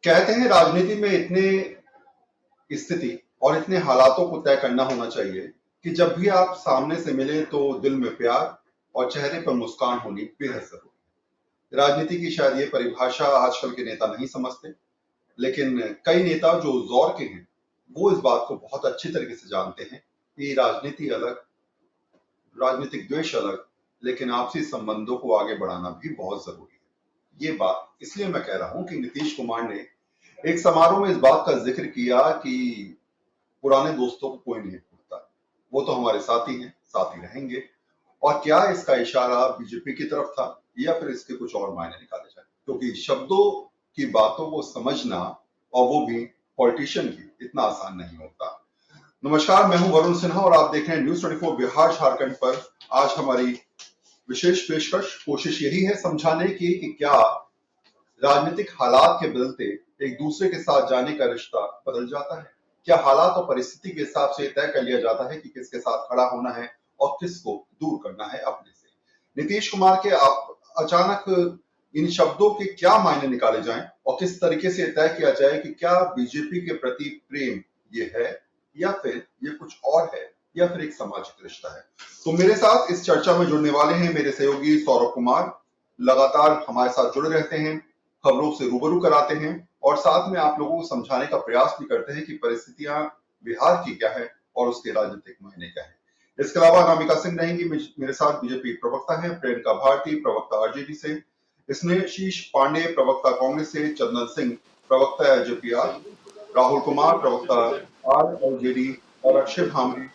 कहते हैं राजनीति में इतने स्थिति और इतने हालातों को तय करना होना चाहिए कि जब भी आप सामने से मिले तो दिल में प्यार और चेहरे पर मुस्कान होनी बेहद जरूरी है। राजनीति की शायद ये परिभाषा आजकल के नेता नहीं समझते, लेकिन कई नेता जो दौर के हैं वो इस बात को बहुत अच्छी तरीके से जानते हैं कि राजनीति अलग, राजनीतिक द्वेष अलग, लेकिन आपसी संबंधों को आगे बढ़ाना भी बहुत जरूरी है। ये बात इसलिए मैं कह रहा हूं कि नीतीश कुमार ने एक समारोह में इस बात का जिक्र किया कि पुराने दोस्तों को कोई नहीं भूलता, वो तो हमारे साथी हैं, साथी रहेंगे। और क्या इसका इशारा बीजेपी की तरफ था या फिर इसके कुछ और मायने निकाले जाए, क्योंकि शब्दों की बातों को समझना और वो भी पॉलिटिशियन की इतना आसान नहीं होता। नमस्कार, मैं हूं वरुण सिन्हा और आप देख रहे हैं न्यूज 24 बिहार झारखंड पर। आज हमारी विशेष पेशकश कोशिश यही है समझाने की कि क्या राजनीतिक हालात के बदलते एक दूसरे के साथ जाने का रिश्ता बदल जाता है। क्या हालात और परिस्थिति के हिसाब से तय कर लिया जाता है कि किसके साथ खड़ा होना है और किसको दूर करना है अपने से। नीतीश कुमार के अचानक इन शब्दों के क्या मायने निकाले जाएं और किस तरीके से तय किया जाए कि क्या बीजेपी के प्रति प्रेम ये है या फिर ये कुछ और है या फिर एक सामाजिक रिश्ता है। तो मेरे साथ इस चर्चा में जुड़ने वाले हैं मेरे सहयोगी सौरभ कुमार, लगातार हमारे साथ जुड़े रहते हैं, खबरों से रूबरू कराते हैं और साथ में आप लोगों को समझाने का प्रयास भी करते हैं कि परिस्थितियां बिहार की क्या है और उसके राजनीतिक मायने क्या है। इसके अलावा अनामिका सिंह रहेंगी मेरे साथ, बीजेपी प्रवक्ता है, प्रियंका भारती प्रवक्ता आरजेडी से, स्नेहशीष पांडे प्रवक्ता कांग्रेस से, चंदन सिंह प्रवक्ता जेपीआर, राहुल कुमार प्रवक्ता आरएलजेडी और अक्षय भामरे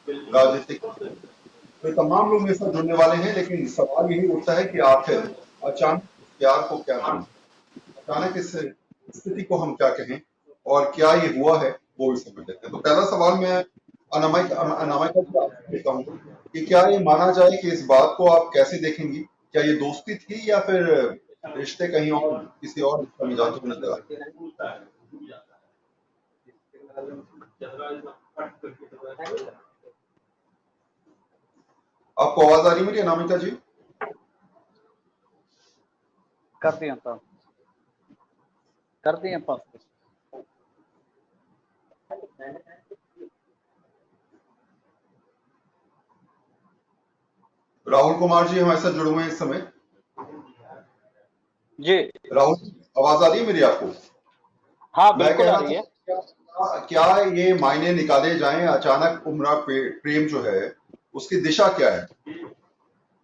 राजनीतिक। तो तमाम लोग मेरे साथ जुड़ने वाले हैं, लेकिन सवाल यही उठता है कि आखिर अचानक प्यार को क्या कहें, अचानक इस स्थिति को हम क्या कहें और क्या ये हुआ है वो भी समझ लेते हैं। तो पहला सवाल मैं अनामिका जी आपसे पूछता हूँ कि क्या ये माना जाए कि इस बात को आप कैसे देखेंगी, क्या ये दोस्ती थी या फिर रिश्ते कहीं और किसी और में जाते हुए नजर आते। आपको आवाज आ रही मेरी अनामिका जी? कर दिए राहुल कुमार जी हमारे साथ जुड़े हुए हैं इस समय जी। राहुल, आवाज आ रही है मेरी आपको? हाँ बिल्कुल आ रही है। क्या ये मायने निकाले जाएं, अचानक उमड़ा प्रेम जो है उसकी दिशा क्या है?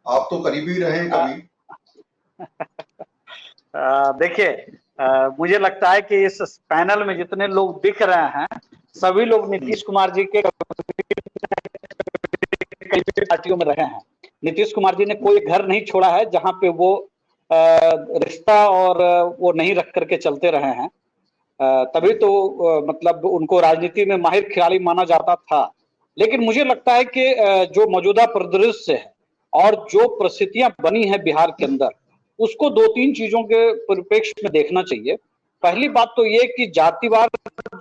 आप तो करीबी रहे हैं कभी। देखिए, मुझे लगता है कि इस पैनल में जितने लोग दिख रहे हैं सभी लोग नीतीश कुमार जी के पार्टियों में रहे हैं। नीतीश कुमार जी ने कोई घर नहीं छोड़ा है जहां पे वो रिश्ता और वो नहीं रख करके चलते रहे हैं। तभी तो मतलब उनको राजनीति में माहिर खिलाड़ी माना जाता था। लेकिन मुझे लगता है कि जो मौजूदा परिदृश्य है और जो परिस्थितियां बनी है बिहार के अंदर, उसको दो तीन चीजों के परिप्रेक्ष्य में देखना चाहिए। पहली बात तो ये कि जातिवाद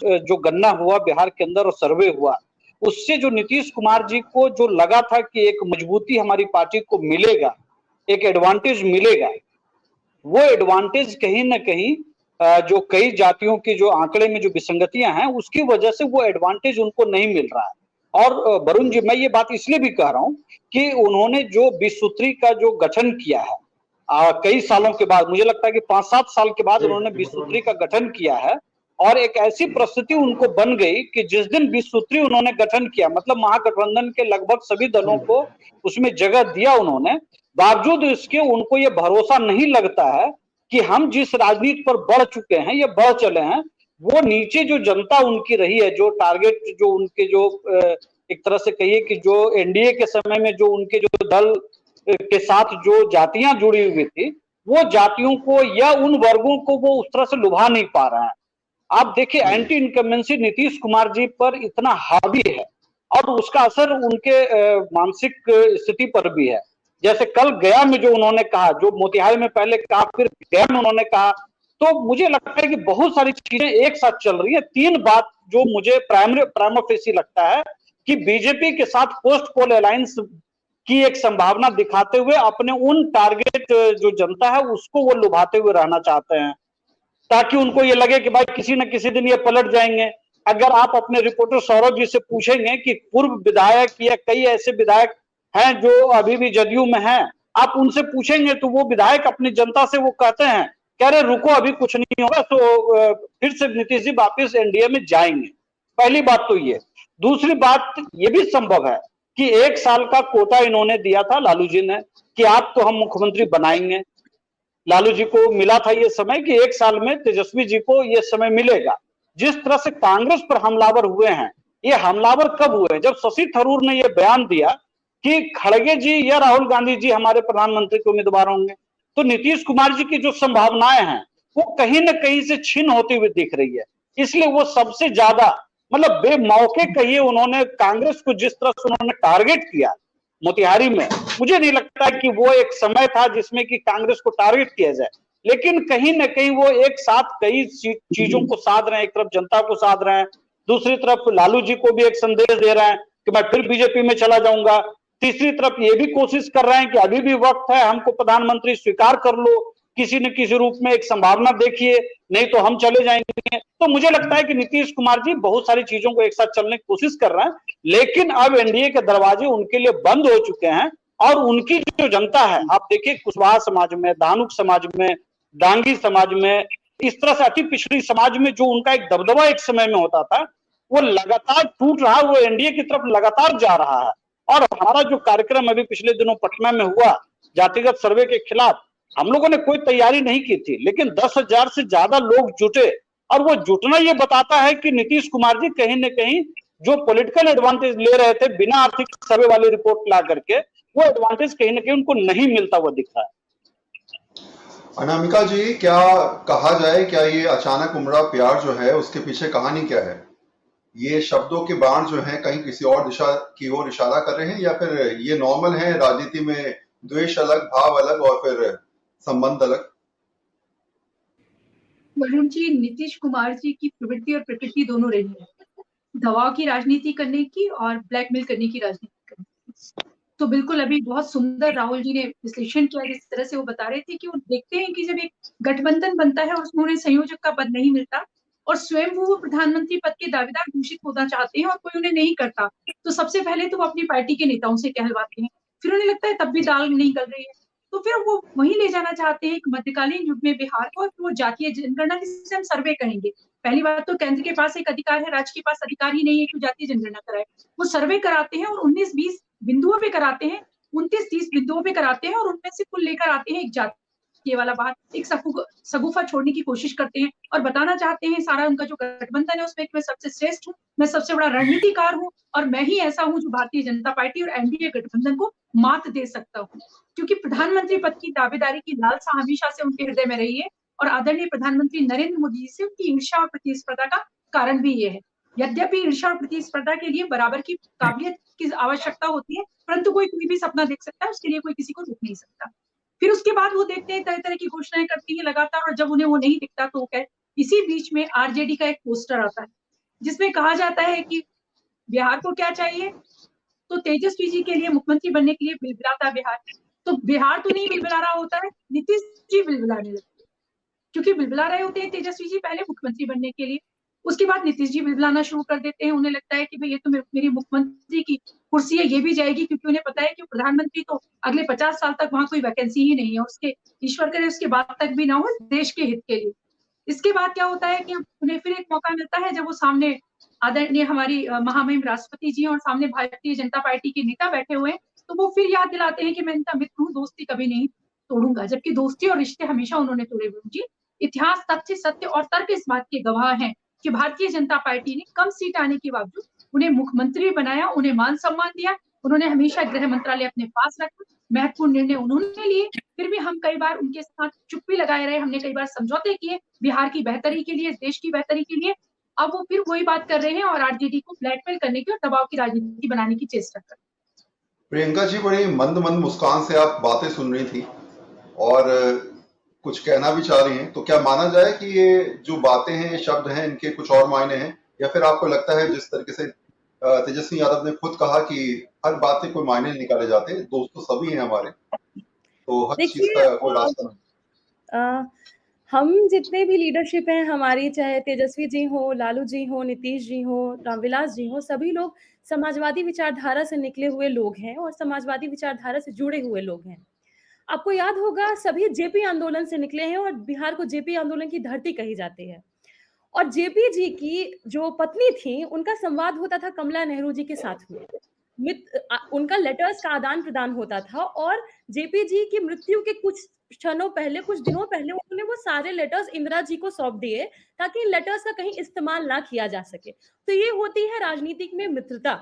जो गणना हुआ बिहार के अंदर और सर्वे हुआ, उससे जो नीतीश कुमार जी को जो लगा था कि एक मजबूती हमारी पार्टी को मिलेगा, एक एडवांटेज मिलेगा, वो एडवांटेज कहीं ना कहीं जो कई जातियों की जो आंकड़े में जो विसंगतियां हैं उसकी वजह से वो एडवांटेज उनको नहीं मिल रहा है। और वरुण जी, मैं ये बात इसलिए भी कह रहा हूं कि उन्होंने जो 20 सूत्री का जो गठन किया है कई सालों के बाद, मुझे लगता है कि 5-7 साल के बाद उन्होंने 20 सूत्री का गठन किया है और एक ऐसी परिस्थिति उनको बन गई कि जिस दिन 20 सूत्री उन्होंने गठन किया, मतलब महागठबंधन के लगभग सभी दलों को उसमें जगह दिया उन्होंने, बावजूद इसके उनको ये भरोसा नहीं लगता है कि हम जिस राजनीति पर बढ़ चुके हैं, ये बढ़ चले हैं, वो नीचे जो जनता उनकी रही है, जो टारगेट जो उनके जो एक तरह से कहिए कि जो एनडीए के समय में जो उनके जो दल के साथ जो जातियां जुड़ी हुई थी, वो जातियों को या उन वर्गों को वो उस तरह से लुभा नहीं पा रहे हैं। आप देखिए एंटी इनकम्बेंसी नीतीश कुमार जी पर इतना हावी है और उसका असर उनके मानसिक स्थिति पर भी है। जैसे कल गया में जो उन्होंने कहा, जो मोतिहारी में पहले कहा फिर गया में उन्होंने कहा, तो मुझे लगता है कि बहुत सारी चीजें एक साथ चल रही है। तीन बात जो मुझे प्राइमा फेसी लगता है कि बीजेपी के साथ पोस्ट पोल अलायंस की एक संभावना दिखाते हुए अपने उन टारगेट जो जनता है उसको वो लुभाते हुए रहना चाहते हैं। ताकि उनको ये लगे कि भाई किसी न किसी दिन ये पलट जाएंगे। अगर आप अपने रिपोर्टर सौरभ जी से पूछेंगे कि पूर्व विधायक या कई ऐसे विधायक हैं जो अभी भी जदयू में हैं, आप उनसे पूछेंगे तो वो विधायक अपनी जनता से वो कहते हैं, कह रहे रुको अभी कुछ नहीं होगा, तो फिर से नीतीश जी वापिस एनडीए में जाएंगे। पहली बात तो ये। दूसरी बात ये भी संभव है कि 1 साल का कोटा इन्होंने दिया था लालू जी ने कि आपको हम मुख्यमंत्री बनाएंगे। लालू जी को मिला था ये समय कि 1 साल में तेजस्वी जी को ये समय मिलेगा। जिस तरह से कांग्रेस पर हमलावर हुए हैं, ये हमलावर कब हुए? जब शशि थरूर ने ये बयान दिया कि खड़गे जी या राहुल गांधी जी हमारे प्रधानमंत्री के उम्मीदवार होंगे, तो नीतीश कुमार जी की जो संभावनाएं हैं वो कहीं ना कहीं से छीन होती हुई दिख रही है। इसलिए वो सबसे ज्यादा मतलब बेमौके कहिए उन्होंने कांग्रेस को जिस तरह से उन्होंने टारगेट किया मोतिहारी में, मुझे नहीं लगता कि वो एक समय था जिसमें कि कांग्रेस को टारगेट किया जाए। लेकिन कहीं ना कहीं वो एक साथ कई चीजों को साध रहे हैं। एक तरफ जनता को साध रहे हैं, दूसरी तरफ लालू जी को भी एक संदेश दे रहे हैं कि मैं फिर बीजेपी में चला जाऊंगा। तीसरी तरफ ये भी कोशिश कर रहे हैं कि अभी भी वक्त है, हमको प्रधानमंत्री स्वीकार कर लो, किसी न किसी रूप में एक संभावना देखिए, नहीं तो हम चले जाएंगे। तो मुझे लगता है कि नीतीश कुमार जी बहुत सारी चीजों को एक साथ चलने की कोशिश कर रहे हैं, लेकिन अब एनडीए के दरवाजे उनके लिए बंद हो चुके हैं। और उनकी जो जनता है, आप देखिए कुशवाहा समाज में, धानुक समाज में, डांगी समाज में, इस तरह से अति पिछड़ी समाज में जो उनका एक दबदबा एक समय में होता था, वो लगातार टूट रहा है, वो एनडीए की तरफ लगातार जा रहा है। और हमारा जो कार्यक्रम अभी पिछले दिनों पटना में हुआ जातिगत सर्वे के खिलाफ, हम लोगों ने कोई तैयारी नहीं की थी, लेकिन 10,000 से ज्यादा लोग जुटे। और वो जुटना ये बताता है कि नीतीश कुमार जी कहीं न कहीं जो पॉलिटिकल एडवांटेज ले रहे थे बिना आर्थिक सर्वे वाली रिपोर्ट ला करके, वो एडवांटेज कहीं न कहीं उनको नहीं मिलता हुआ दिख रहा है। अनामिका जी, क्या कहा जाए, क्या ये अचानक उमड़ा प्यार जो है उसके पीछे कहानी क्या है? ये शब्दों के बाण जो हैं कहीं किसी और दिशा की ओर इशारा कर रहे हैं, या फिर ये नॉर्मल है, राजनीति में द्वेष अलग, भाव अलग और फिर संबंध अलग? वरुण जी, नीतीश कुमार जी की प्रवृत्ति और प्रकृति दोनों रही है, दबाव की राजनीति करने की और ब्लैकमेल करने की राजनीति करने की। तो बिल्कुल अभी बहुत सुंदर राहुल जी ने विश्लेषण किया, जिस तरह से वो बता रहे थे कि वो देखते हैं कि जब एक गठबंधन बनता है और उसमें उन्हें संयोजक का पद नहीं मिलता और स्वयं वो प्रधानमंत्री पद के दावेदार घोषित होना चाहते हैं और कोई उन्हें नहीं करता, तो सबसे पहले तो वो अपनी पार्टी के नेताओं से कहलवाते हैं, फिर उन्हें लगता है तब भी दाल नहीं गल रही है, तो फिर वो वहीं ले जाना चाहते हैं एक मध्यकालीन युग में बिहार को, और वो जातीय जनगणना जिसे हम सर्वे कहेंगे। पहली बात तो केंद्र के पास एक अधिकार है, राज्य के पास अधिकार ही नहीं है कि जातीय जनगणना कराए। वो सर्वे कराते हैं और 19-20 बिंदुओं पे कराते हैं, 29-30 बिंदुओं पे कराते हैं और उनमें से कुल लेकर आते हैं एक जातीय वाला बात, एक सगुफा छोड़ने की कोशिश करते हैं और बताना चाहते हैं सारा उनका जो गठबंधन है उसमें मैं सबसे श्रेष्ठ हूँ, मैं सबसे बड़ा रणनीतिकार हूँ और मैं ही ऐसा हूँ जो भारतीय जनता पार्टी और एनडीए गठबंधन को मात दे सकता हूँ। क्योंकि प्रधानमंत्री पद की दावेदारी की लालसा हमेशा से उनके हृदय में रही है और आदरणीय प्रधानमंत्री नरेंद्र मोदी जी से उनकी ईर्ष्या और प्रतिस्पर्धा का कारण भी ये है। यद्यपि ईर्ष्या और प्रतिस्पर्धा के लिए बराबर की काबिलियत की आवश्यकता होती है, परंतु कोई भी सपना देख सकता है, उसके लिए कोई किसी को रोक नहीं सकता। फिर उसके बाद वो देखते हैं, तरह तरह की घोषणाएं करती है लगातार, और जब उन्हें वो नहीं दिखता तो वो कहे, इसी बीच में आरजेडी का एक पोस्टर आता है जिसमें कहा जाता है कि बिहार को क्या चाहिए, तो तेजस्वी जी के लिए मुख्यमंत्री बनने के लिए बिलबिलाता बिहार। तो बिहार तो नहीं बिलबिला रहा होता है, नीतीश जी बिलबिलाने लगते हैं, क्योंकि बिलबिला रहे होते हैं तेजस्वी जी पहले मुख्यमंत्री बनने के लिए, उसके बाद नीतीश जी बिलबिलाना शुरू कर देते हैं। उन्हें लगता है कि भाई ये तो मेरी मुख्यमंत्री की कुर्सी है, ये भी जाएगी, क्योंकि उन्हें पता है कि प्रधानमंत्री तो अगले 50 साल तक वहां कोई वैकेंसी ही नहीं है, उसके ईश्वर करे उसके बाद तक भी ना हो, देश के हित के लिए। इसके बाद क्या होता है कि उन्हें फिर एक मौका मिलता है जब वो सामने आदरणीय हमारी महामहिम राष्ट्रपति जी और सामने भारतीय जनता पार्टी के नेता बैठे हुए हैं, तो वो फिर याद दिलाते हैं कि मैं इनका मित्र हूँ, दोस्ती कभी नहीं तोड़ूंगा, जबकि दोस्ती और रिश्ते हमेशा उन्होंने तोड़े हुए जी। इतिहास, तथ्य, सत्य और तर्क इस बात के गवाह हैं कि भारतीय जनता पार्टी ने कम सीट आने के बावजूद उन्हें मुख्यमंत्री बनाया, उन्हें मान सम्मान दिया, उन्होंने हमेशा गृह मंत्रालय अपने पास रखा, महत्वपूर्ण निर्णय उन्होंने लिए, फिर भी हम कई बार उनके साथ चुप्पी लगाए रहे, हमने कई बार समझौते किए बिहार की बेहतरी के लिए, देश की बेहतरी के लिए। अब वो फिर वही बात कर रहे हैं और आरजेडी को ब्लैकमेल करने की और दबाव की राजनीति बनाने की चेष्टा कर रहे हैं। प्रियंका जी, बड़ी मंद मंद मुस्कान से आप बातें सुन रही थी और कुछ कहना भी चाह रही हैं, तो क्या माना जाए कि ये जो बातें हैं, शब्द हैं, इनके कुछ और मायने हैं, या फिर आपको लगता है जिस तरीके से तेजस्वी यादव ने खुद कहा कि हर बात के कोई मायने नहीं निकाले जाते, दोस्त तो सभी हैं हमारे, तो हर चीज का कोई रास्ता नहीं? हम जितने भी लीडरशिप हैं हमारी, चाहे तेजस्वी जी हो, लालू जी हो, नीतीश जी हो, रामविलास जी हो, सभी लोग समाजवादी विचारधारा से निकले हुए लोग हैं और समाजवादी विचारधारा से जुड़े हुए लोग हैं। आपको याद होगा सभी जेपी आंदोलन से निकले हैं और बिहार को जेपी आंदोलन की धरती कही जाती है। और जेपी जी की जो पत्नी थी, उनका संवाद होता था कमला नेहरू जी के साथ में। उनका लेटर्स का आदान प्रदान होता था और जेपी जी की मृत्यु के कुछ क्षणों पहले, कुछ दिनों पहले उन्होंने वो सारे लेटर्स इंदिरा जी को सौंप दिए ताकि इन लेटर्स का कहीं इस्तेमाल ना किया जा सके। तो ये होती है राजनीतिक में मित्रता।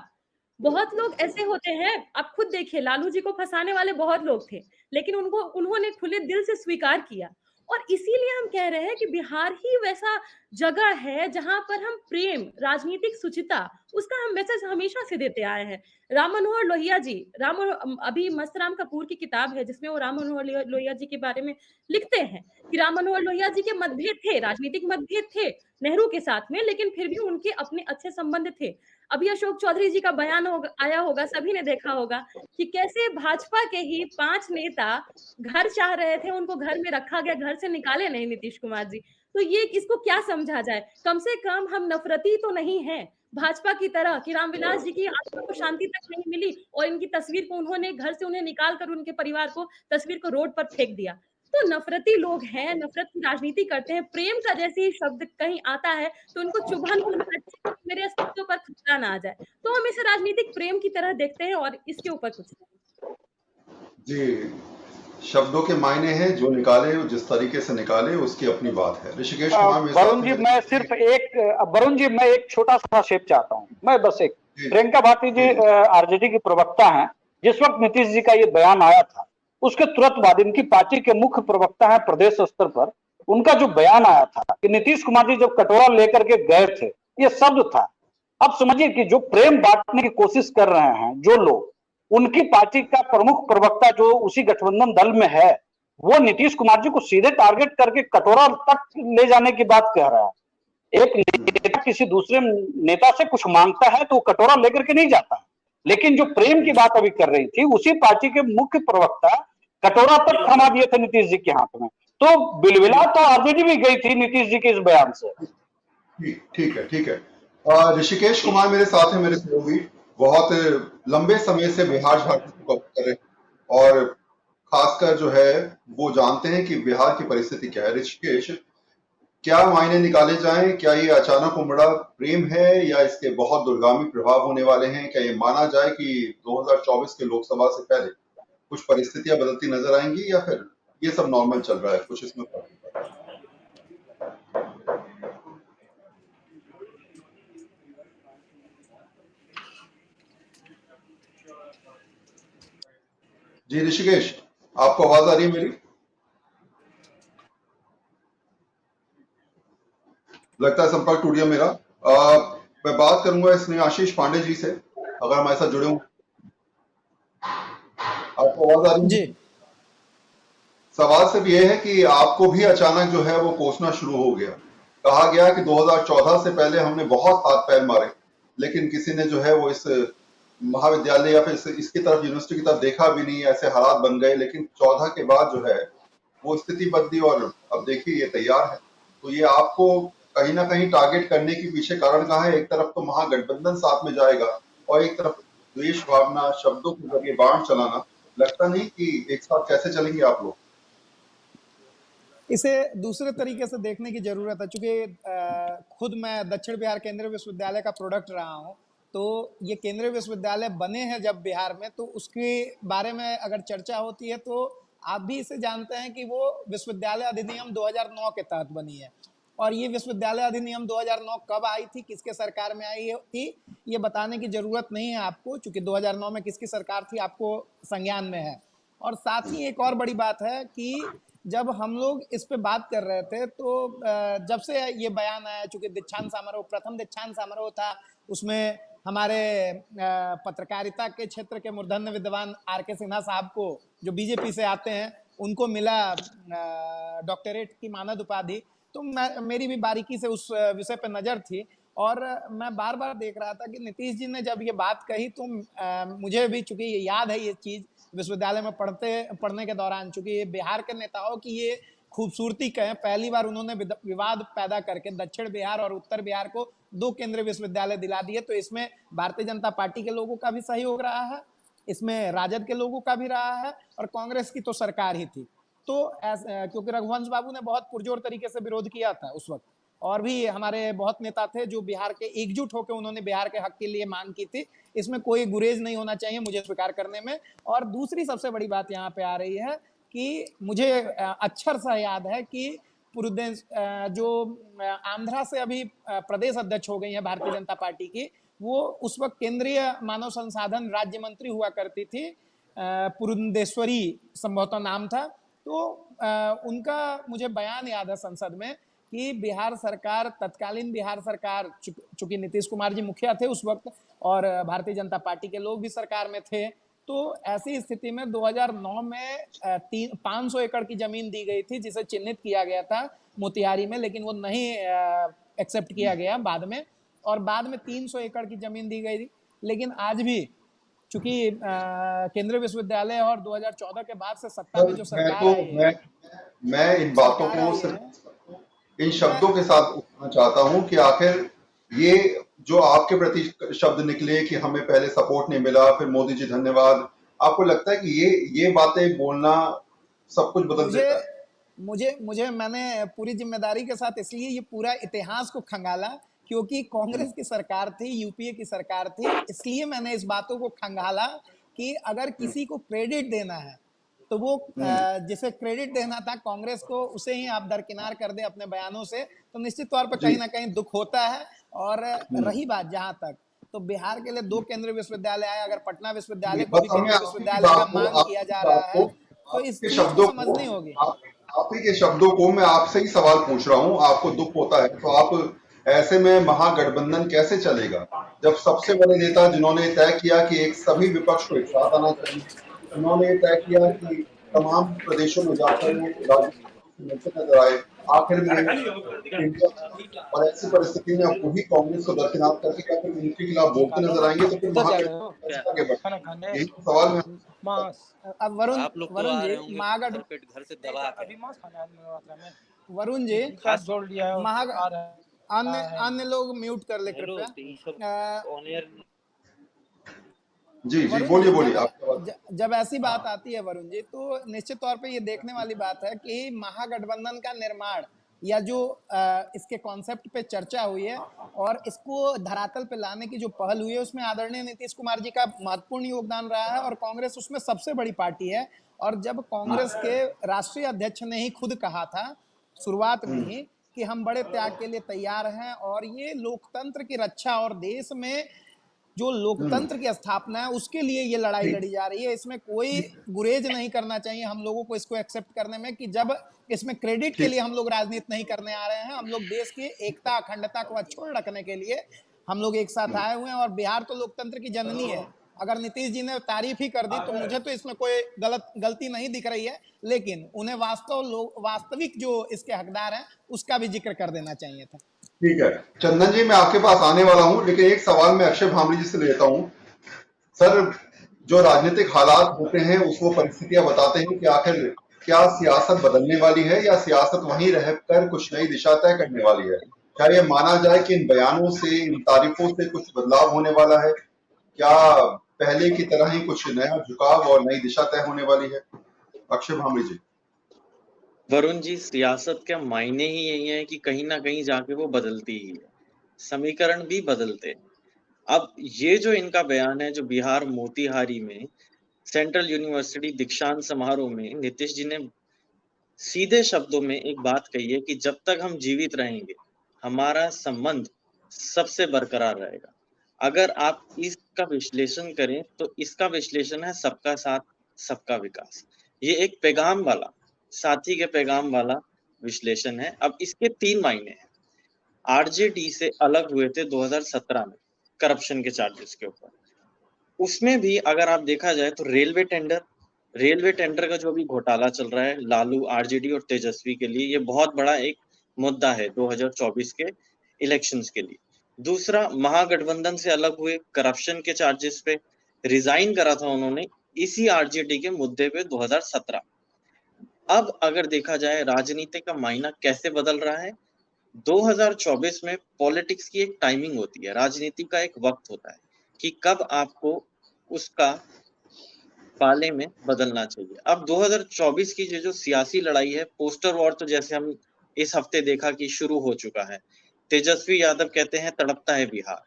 बहुत लोग ऐसे होते हैं, आप खुद देखिए, लालू जी को फंसाने वाले बहुत लोग थे, लेकिन उन्होंने खुले दिल से स्वीकार किया। और इसीलिए हम कह रहे हैं कि बिहार ही वैसा जगह है जहां पर हम प्रेम, राजनीतिक शुचिता, उसका हम मैसेज हमेशा से देते आए हैं। राम मनोहर लोहिया जी, अभी मस्तराम कपूर की किताब है जिसमें वो राम मनोहर लोहिया जी के बारे में लिखते हैं कि राम मनोहर लोहिया जी के मतभेद थे, राजनीतिक मतभेद थे नेहरू के साथ में, लेकिन फिर भी उनके अपने अच्छे संबंध थे। अभी अशोक चौधरी जी का बयान आया होगा, सभी ने देखा होगा कि कैसे भाजपा के ही 5 नेता घर चाह रहे थे, उनको घर में रखा गया, घर से निकाले नहीं नीतीश कुमार जी। तो ये इसको क्या समझा जाए? कम से कम हम नफरती तो नहीं हैं भाजपा की तरह कि रामविलास जी की आत्मा को शांति तक नहीं मिली और इनकी तस्वीर को उन्होंने घर से उन्हें निकाल कर उनके परिवार को तस्वीर को रोड पर फेंक दिया। तो नफरती लोग हैं, नफरत की राजनीति करते हैं। प्रेम का जैसे ही शब्द कहीं आता है तो उनको चुभन होने लगती है कि मेरे अस्तित्व पर खतरा ना आ जाए। तो हम इसे राजनीतिक प्रेम की तरह देखते हैं और इसके ऊपर कुछ नहीं। जी, शब्दों के मायने हैं, जो निकाले जिस तरीके से निकाले उसकी अपनी बात है। ऋषिकेश कुमार मेरे साथ वरुण जी, मैं सिर्फ वरुण जी, मैं एक छोटा सा शेप चाहता हूँ। मैं बस एक, प्रियंका भारती जी आरजेडी की प्रवक्ता हैं। जिस वक्त नीतीश जी का ये बयान आया था उसके तुरंत बाद इनकी पार्टी के मुख्य प्रवक्ता है प्रदेश स्तर पर, उनका जो बयान आया था कि नीतीश कुमार जी जब कटोरा लेकर के गए थे, ये शब्द था। अब समझिए कि जो प्रेम बांटने की कोशिश कर रहे हैं जो लोग, उनकी पार्टी का प्रमुख प्रवक्ता जो उसी गठबंधन दल में है, वो नीतीश कुमार जी को सीधे टारगेट करके कटोरा तक ले जाने की बात कह रहा है। एक नेता किसी दूसरे नेता से कुछ मांगता है तो वो कटोरा लेकर के नहीं जाता है, लेकिन जो प्रेम की बात अभी कर रही थी, उसी पार्टी के मुख्य प्रवक्ता कटोरा तक थमा दिए थे नीतीश जी के हाथ में। तो बिलबिला तो आरजेडी भी गई थी नीतीश जी के इस बयान से। ठीक है, ठीक है। ऋषिकेश कुमार मेरे साथ हैं, मेरे सहयोगी, बहुत लंबे समय से बिहार झारखंड को कवर कर रहे हैं और खासकर जो है वो जानते हैं कि बिहार की परिस्थिति क्या है। ऋषिकेश, क्या मायने निकाले जाएं? क्या ये अचानक उमड़ा प्रेम है या इसके बहुत दूरगामी प्रभाव होने वाले हैं? क्या ये माना जाए कि 2024 के लोकसभा से पहले कुछ परिस्थितियां बदलती नजर आएंगी या फिर ये सब नॉर्मल चल रहा है, कुछ इसमें फर्क नहीं पड़ रहा? जी ऋषिकेश, आपको आवाज आ रही है मेरी? लगता है संपर्क टूट गया मेरा। मैं बात करूंगा इसमें आशीष पांडे जी से, अगर हमारे साथ जुड़े हों। आपको आवाज आ रही है जी? सवाल सिर्फ ये है कि आपको भी अचानक जो है वो कोसना शुरू हो गया। कहा गया कि 2014 से पहले हमने बहुत हाथ पैर मारे, लेकिन किसी ने जो है वो इस महाविद्यालय या फिर इसकी तरफ, यूनिवर्सिटी की तरफ देखा भी नहीं। ऐसे हालात बन गए, लेकिन 14 के बाद जो है वो स्थिति बदली और अब देखिए ये तैयार है। तो ये आपको कहीं ना कहीं टारगेट करने के पीछे कारण कहाँ है? एक तरफ तो महागठबंधन साथ में जाएगा और एक तरफ द्वेष भावना, शब्दों के जरिए बाढ़ चलाना। लगता नहीं कि एक साथ कैसे चलेंगे आप लोग? इसे दूसरे तरीके से देखने की जरूरत है, क्योंकि खुद मैं दक्षिण बिहार केंद्रीय विश्वविद्यालय का प्रोडक्ट रहा हूँ। तो ये केंद्रीय विश्वविद्यालय बने हैं जब बिहार में, तो उसके बारे में अगर चर्चा होती है तो आप भी इसे जानते हैं कि वो विश्वविद्यालय अधिनियम 2009 के तहत बनी है। और ये विश्वविद्यालय अधिनियम 2009 कब आई थी, किसके सरकार में आई थी, ये बताने की जरूरत नहीं है आपको, क्योंकि 2009 में किसकी सरकार थी आपको संज्ञान में है। और साथ ही एक और बड़ी बात है कि जब हम लोग इस पे बात कर रहे थे तो जब से ये बयान आया, चूंकि दीक्षांत समारोह, प्रथम दीक्षांत समारोह था, उसमें हमारे पत्रकारिता के क्षेत्र के मूर्धन्य विद्वान आर.के. सिन्हा साहब को, जो बीजेपी से आते हैं, उनको मिला डॉक्टरेट की मानद उपाधि। तो मेरी भी बारीकी से उस विषय पर नजर थी और मैं बार बार देख रहा था कि नीतीश जी ने जब ये बात कही तो मुझे भी, चूंकि ये याद है ये चीज विश्वविद्यालय में पढ़ने के दौरान, चूंकि बिहार के नेताओं की ये खूबसूरती कहें, पहली बार उन्होंने विवाद पैदा करके दक्षिण बिहार और उत्तर बिहार को 2 केंद्रीय विश्वविद्यालय दिला दिए। तो इसमें भारतीय जनता पार्टी के लोगों का भी सहयोग रहा है, इसमें राजद के लोगों का भी रहा है, और कांग्रेस की तो सरकार ही थी। तो क्योंकि रघुवंश बाबू ने बहुत पुरजोर तरीके से विरोध किया था उस वक्त, और भी हमारे बहुत नेता थे जो बिहार के एकजुट होकर उन्होंने बिहार के हक के लिए मांग की थी। इसमें कोई गुरेज नहीं होना चाहिए मुझे स्वीकार करने में। और दूसरी सबसे बड़ी बात यहाँ पे आ रही है कि मुझे अक्षर सा याद है कि प्रुडेंस जो आंध्रा से अभी प्रदेश अध्यक्ष हो गई है भारतीय जनता पार्टी की, वो उस वक्त केंद्रीय मानव संसाधन राज्य मंत्री हुआ करती थी, पुरंदेश्वरी संभवतः नाम था। तो उनका मुझे बयान याद है संसद में कि बिहार सरकार, तत्कालीन बिहार सरकार, चूंकि नीतीश कुमार जी मुखिया थे उस वक्त और भारतीय जनता पार्टी के लोग भी सरकार में थे, तो ऐसी स्थिति में 2009 में 500 एकड़ की जमीन दी गई थी जिसे चिन्हित किया गया था मोतिहारी में, लेकिन वो नहीं एक्सेप्ट किया गया बाद में, और बाद में 300 एकड़ की जमीन दी गई थी। लेकिन आज भी चूंकि केंद्रीय विश्वविद्यालय और 2014 के बाद से सत्ता में जो सरकार आई है, मैं इन बातों को सिर्फ इन शब्दों के साथ उठाना चाहता हूं कि आखिर ये जो आपके प्रति शब्द निकले कि हमें पहले सपोर्ट नहीं मिला, फिर मोदी जी धन्यवाद, आपको लगता है कि ये बातें बोलना सब कुछ बदल देता है? मुझे मैंने पूरी जिम्मेदारी के साथ इसलिए ये पूरा इतिहास को खंगाला क्योंकि कांग्रेस की सरकार थी, यूपीए की सरकार थी, इसलिए मैंने इस बातों को खंगाला कि अगर किसी को क्रेडिट देना है तो वो जिसे क्रेडिट देना था कांग्रेस को, उसे ही आप दरकिनार कर दें अपने बयानों से, तो निश्चित तौर पर कहीं ना कहीं दुख होता है। और रही बात जहां तक, तो बिहार के लिए 2 केंद्रीय विश्वविद्यालय आए, अगर पटना विश्वविद्यालय को भी केंद्रीय विश्वविद्यालय का मांग किया जा रहा है तो इस चीज को समझनी होगी। आप ही के शब्दों को मैं आपसे ही सवाल पूछ रहा हूं, आपको दुख होता है तो आप ऐसे में महागठबंधन कैसे चलेगा जब सबसे बड़े नेता जिन्होंने तय किया कि एक सभी विपक्ष को एक साथ आना चाहिए, उन्होंने तय किया कि तमाम प्रदेशों में जाकर वो राजनीति मिलते नजर आए, आखिर में और ऐसी परिस्थिति में अब वही कांग्रेस को दरकिनार करके क्या फिर उनके खिलाफ बोलते नजर आएंगे, तो फिर महागठबंधन आगे बढ़े? यही सवाल में अब वरुण जी घर से दबा वरुण जी अन्य लोग म्यूट कर ले कृपया। जी बोलिए आप। जब ऐसी बात आती है वरुण जी, तो निश्चित तौर पे ये देखने वाली बात है कि महागठबंधन का निर्माण या जो इसके कॉन्सेप्ट पे चर्चा हुई है और इसको धरातल पे लाने की जो पहल हुई है, उसमें आदरणीय नीतीश कुमार जी का महत्वपूर्ण योगदान रहा है और कांग्रेस उसमें सबसे बड़ी पार्टी है। और जब कांग्रेस के राष्ट्रीय अध्यक्ष ने ही खुद कहा था शुरुआत में ही कि हम बड़े त्याग के लिए तैयार हैं और ये लोकतंत्र की रक्षा और देश में जो लोकतंत्र की स्थापना है उसके लिए ये लड़ाई लड़ी जा रही है, इसमें कोई गुरेज नहीं करना चाहिए हम लोगों को इसको एक्सेप्ट करने में कि जब इसमें क्रेडिट के लिए हम लोग राजनीति नहीं करने आ रहे हैं, हम लोग देश की एकता अखंडता को अक्षुण्ण रखने के लिए हम लोग एक साथ आए हुए हैं। और बिहार तो लोकतंत्र की जननी है, अगर नीतीश जी ने तारीफ ही कर दी तो मुझे तो इसमें कोई गलती नहीं दिख रही है, लेकिन उन्हें वास्तविक जो इसके हकदार हैं उसका भी जिक्र कर देना चाहिए था। ठीक है चंदन जी, मैं आपके पास आने वाला हूं, लेकिन एक सवाल मैं अक्षय भामरी जी से लेता हूं। सर, जो राजनीतिक हालात होते हैं उसको परिस्थितियां बताते हैं कि आखिर क्या सियासत बदलने वाली है या सियासत वहीं रहकर कुछ नई दिशा तय करने वाली है? क्या यह माना जाए कि इन बयानों से, इन तारीफों से कुछ बदलाव होने वाला है? क्या पहले की तरह ही कुछ नया झुकाव और नई दिशा तय होने वाली है? अक्षय भामरी जी। वरुण जी, सियासत के मायने ही यही है कि कहीं ना कहीं जाके वो बदलती ही है, समीकरण भी बदलते हैं। अब ये जो इनका बयान है, जो बिहार मोतिहारी में सेंट्रल यूनिवर्सिटी दीक्षांत समारोह में नीतीश जी ने सीधे शब्दों में एक बात कही है कि जब तक हम जीवित रहेंगे हमारा संबंध सबसे बरकरार रहेगा। अगर आप इसका विश्लेषण करें तो इसका विश्लेषण है सबका साथ सबका विकास। ये एक पैगाम वाला, साथी के पैगाम वाला विश्लेषण है। अब इसके 3 मायने हैं। आरजेडी से अलग हुए थे 2017 में करप्शन के चार्जेस के ऊपर। उसमें भी अगर आप देखा जाए तो रेलवे टेंडर का जो भी घोटाला चल रहा है लालू, आरजेडी और तेजस्वी के लिए, ये बहुत बड़ा एक मुद्दा है 2024 के इलेक्शंस के लिए। दूसरा, महागठबंधन से अलग हुए, करप्शन के चार्जेस पे रिजाइन करा था उन्होंने इसी आरजेडी के मुद्दे पे 2017। अब अगर देखा जाए राजनीति का मायना कैसे बदल रहा है, 2024 में पॉलिटिक्स की एक टाइमिंग होती है, राजनीति का एक वक्त होता है कि कब आपको उसका पाले में बदलना चाहिए। अब 2024 की जो सियासी लड़ाई है, पोस्टर वॉर तो जैसे हम इस हफ्ते देखा कि शुरू हो चुका है। तेजस्वी यादव कहते हैं तड़पता है बिहार।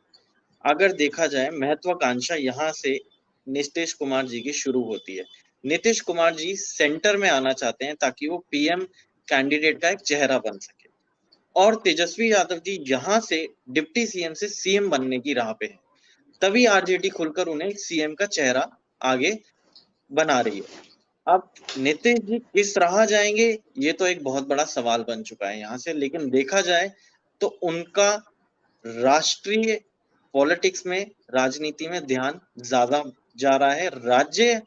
अगर देखा जाए महत्वाकांक्षा यहाँ से नीतीश कुमार जी की शुरू होती है। नीतीश कुमार जी सेंटर में आना चाहते हैं ताकि वो पीएम कैंडिडेट का एक चेहरा बन सके, और तेजस्वी यादव जी यहाँ से डिप्टी सीएम से सीएम बनने की राह पे हैं। तभी आरजेडी खुलकर उन्हें सीएम का चेहरा आगे बना रही है। अब नीतीश जी किस राह जाएंगे, ये तो एक बहुत बड़ा सवाल बन चुका है यहाँ से। लेकिन देखा जाए तो उनका राष्ट्रीय पॉलिटिक्स में, राजनीति में ध्यान ज्यादा जा रहा है राज्य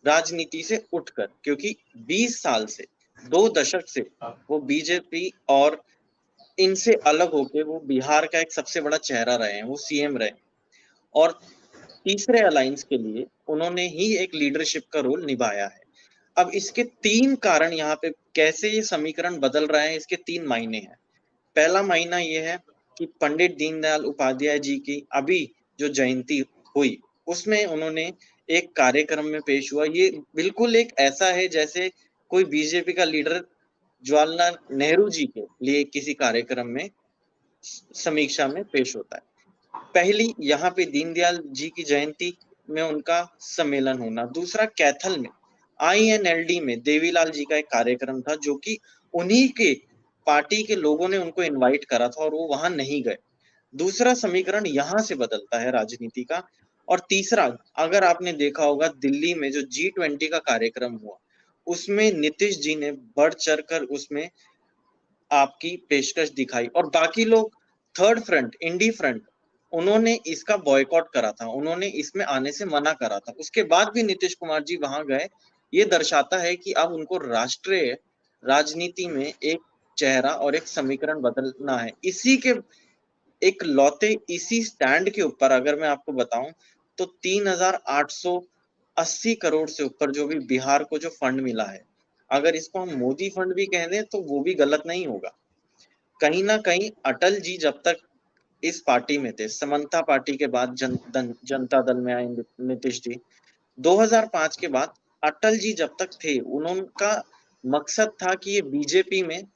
राजनीति से उठकर, क्योंकि 20 साल से, 2 दशक से वो बीजेपी और इनसे अलग होके वो बिहार का एक सबसे बड़ा चेहरा रहे हैं, वो सीएम रहे, और तीसरे अलायंस के लिए उन्होंने ही एक लीडरशिप का रोल निभाया है। अब इसके 3 कारण यहाँ पे कैसे ये समीकरण बदल रहा है, इसके 3 मायने हैं। पहला मायना ये है कि पंडित दीनदयाल उपाध्याय जी की अभी जो जयंती हुई, उसमें उन्होंने एक कार्यक्रम में पेश हुआ। ये बिल्कुल एक ऐसा है जैसे कोई बीजेपी का लीडर जवाहरलाल नेहरू जी के लिए किसी कार्यक्रम में समीक्षा में पेश होता है। पहली यहाँ पे दीनदयाल जी की जयंती में उनका सम्मेलन होना। दूसरा, कैथल में INLD में देवीलाल जी का एक कार्यक्रम था, जो कि उन्हीं के पार्टी के लोगों ने उनको इनवाइट करा था और वो वहां नहीं गए। दूसरा समीकरण यहाँ से बदलता है राजनीति का। और तीसरा, अगर आपने देखा होगा दिल्ली में जो G20 का कार्यक्रम हुआ, उसमें नीतीश जी ने बढ़ चढ़ कर उसमें आपकी पेशकश दिखाई, और बाकी लोग थर्ड फ्रंट, इंडी फ्रंट, उन्होंने इसका बॉयकॉट करा था, उन्होंने इसमें आने से मना करा था। उसके बाद भी नीतीश कुमार जी वहां गए। ये दर्शाता है कि अब उनको राष्ट्रीय राजनीति में एक चेहरा और एक समीकरण बदलना है। इसी के एक लौते इसी स्टैंड के ऊपर अगर मैं आपको बताऊं तो 3880 करोड़ से ऊपर जो भी बिहार को जो फंड मिला है, अगर इसको हम मोदी फंड भी कह दें तो वो भी गलत नहीं होगा। कहीं ना कहीं अटल जी जब तक इस पार्टी में थे, समन्ता पार्टी के बाद जनता दल में आए नीतीश जी, 2005 के बाद अटल जी जब तक थे, उनका मकसद था कि ये बीजेपी में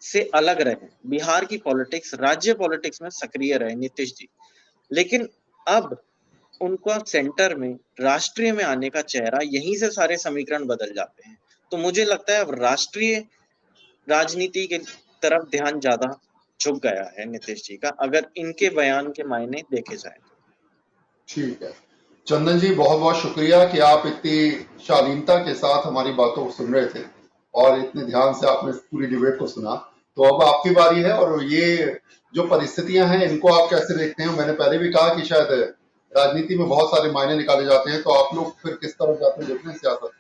से अलग रहे, बिहार की पॉलिटिक्स, राज्य पॉलिटिक्स में सक्रिय रहे नीतीश जी। लेकिन अब उनको सेंटर में, राष्ट्रीय में आने का चेहरा, यहीं से सारे समीकरण बदल जाते हैं। तो मुझे लगता है अब राष्ट्रीय राजनीति के तरफ ध्यान ज्यादा झुक गया है नीतीश जी का, अगर इनके बयान के मायने देखे जाए तो। ठीक है चंदन जी, बहुत बहुत शुक्रिया कि आप इतनी शालीनता के साथ हमारी बातों को सुन रहे थे और इतने ध्यान से आपने पूरी डिबेट को सुना। तो अब आपकी बारी है, और ये जो परिस्थितियां हैं इनको आप कैसे देखते हैं? मैंने पहले भी कहा कि शायद राजनीति में बहुत सारे मायने निकाले जाते हैं, तो आप लोग फिर किस तरह जाते हैं देखते हैं सियासत?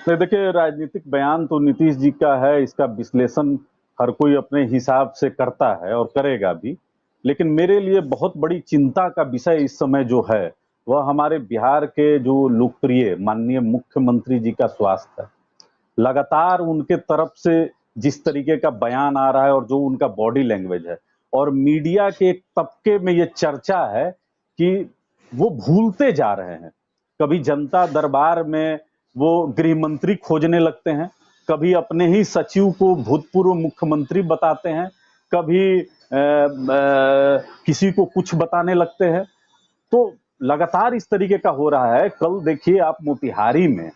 नहीं, देखिए, राजनीतिक बयान तो नीतीश जी का है, इसका विश्लेषण हर कोई अपने हिसाब से करता है और करेगा भी। लेकिन मेरे लिए बहुत बड़ी चिंता का विषय इस समय जो है वह हमारे बिहार के जो लोकप्रिय माननीय मुख्यमंत्री जी का स्वास्थ्य है। लगातार उनके तरफ से जिस तरीके का बयान आ रहा है और जो उनका बॉडी लैंग्वेज है, और मीडिया के एक तबके में ये चर्चा है कि वो भूलते जा रहे हैं। कभी जनता दरबार में वो गृह मंत्री खोजने लगते हैं, कभी अपने ही सचिव को भूतपूर्व मुख्यमंत्री बताते हैं, कभी किसी को कुछ बताने लगते हैं। तो लगातार इस तरीके का हो रहा है। कल देखिए आप, मोतिहारी में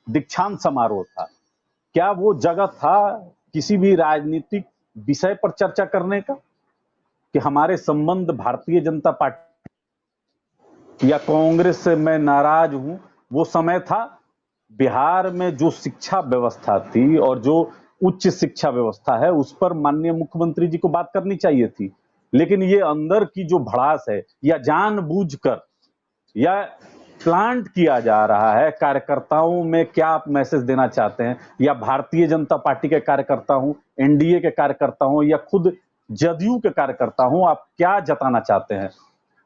दीक्षांत समारोह था। क्या वो जगह था किसी भी राजनीतिक विषय पर चर्चा करने का, कि हमारे संबंध भारतीय जनता पार्टी या कांग्रेस से मैं नाराज हूं? वो समय था। बिहार में जो शिक्षा व्यवस्था थी और जो उच्च शिक्षा व्यवस्था है, उस पर माननीय मुख्यमंत्री जी को बात करनी चाहिए थी। लेकिन ये अंदर की जो भड़ास है, या जानबूझकर या प्लांट किया जा रहा है, कार्यकर्ताओं में क्या आप मैसेज देना चाहते हैं, या भारतीय जनता पार्टी के कार्यकर्ता हूं, एनडीए के कार्यकर्ता हूं, या खुद जदयू के कार्यकर्ता हूं, आप क्या जताना चाहते हैं?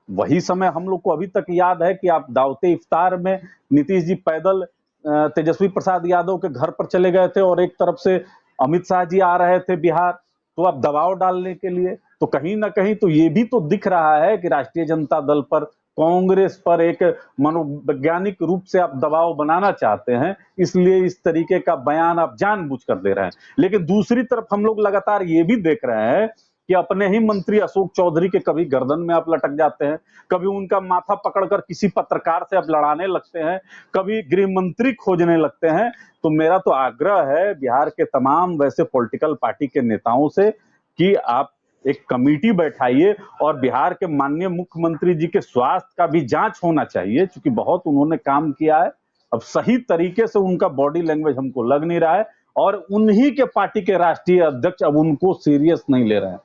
वही समय हम लोग को अभी तक याद है कि आप दावते इफ्तार में नीतीश जी पैदल तेजस्वी प्रसाद यादव के घर पर चले गए थे और एक तरफ से अमित शाह जी आ रहे थे बिहार, तो अब दबाव डालने के लिए, तो कहीं ना कहीं तो ये भी तो दिख रहा है कि राष्ट्रीय जनता दल पर, कांग्रेस पर एक मनोवैज्ञानिक रूप से आप दबाव बनाना चाहते हैं, इसलिए इस तरीके का बयान आप जानबूझकर दे रहे हैं। लेकिन दूसरी तरफ हम लोग लगातार ये भी देख रहे हैं कि अपने ही मंत्री अशोक चौधरी के कभी गर्दन में आप लटक जाते हैं, कभी उनका माथा पकड़कर किसी पत्रकार से आप लड़ाने लगते हैं, कभी गृह मंत्री खोजने लगते हैं। तो मेरा तो आग्रह है बिहार के तमाम वैसे पॉलिटिकल पार्टी के नेताओं से कि आप एक कमेटी बैठाइए और बिहार के माननीय मुख्यमंत्री जी के स्वास्थ्य का भी जांच होना चाहिए, क्योंकि बहुत उन्होंने काम किया है। अब सही तरीके से उनका बॉडी लैंग्वेज हमको लग नहीं रहा है और उन्हीं के पार्टी के राष्ट्रीय अध्यक्ष अब उनको सीरियस नहीं ले रहे हैं।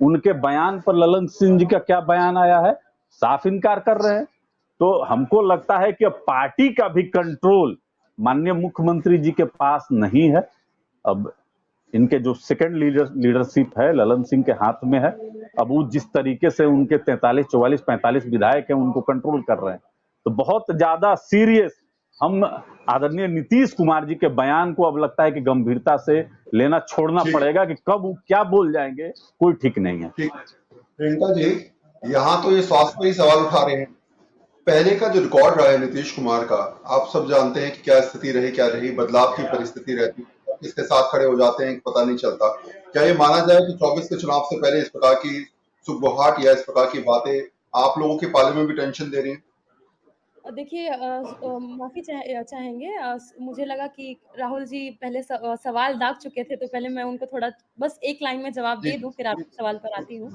उनके बयान पर ललन सिंह जी का क्या बयान आया है, साफ इनकार कर रहे हैं। तो हमको लगता है कि अब पार्टी का भी कंट्रोल माननीय मुख्यमंत्री जी के पास नहीं है। अब इनके जो सेकंड लीडरशिप है ललन सिंह के हाथ में है। अब वो जिस तरीके से उनके 43, 44, 45 विधायक हैं उनको कंट्रोल कर रहे हैं, तो बहुत ज्यादा सीरियस हम आदरणीय नीतीश कुमार जी के बयान को अब लगता है कि गंभीरता से लेना छोड़ना पड़ेगा, कि कब वो क्या बोल जाएंगे कोई ठीक नहीं है। ठीक। प्रियंका जी, यहाँ तो ये स्वास्थ्य पर ही सवाल उठा रहे हैं। पहले का जो रिकॉर्ड रहा है नीतीश कुमार का, आप सब जानते हैं कि क्या स्थिति रही, क्या रही, बदलाव की परिस्थिति रहती, किसके साथ खड़े हो जाते हैं पता नहीं चलता। क्या ये माना जाए कि 24 के चुनाव से पहले इस प्रकार की सुगबुगाहट या इस प्रकार की बातें आप लोगों के पाले में भी टेंशन दे रही हैं? देखिए, माफी चाहेंगे, मुझे लगा कि राहुल जी पहले सवाल दाग चुके थे, तो पहले मैं उनको थोड़ा बस एक लाइन में जवाब दे दूं, फिर आपके सवाल पर आती हूँ।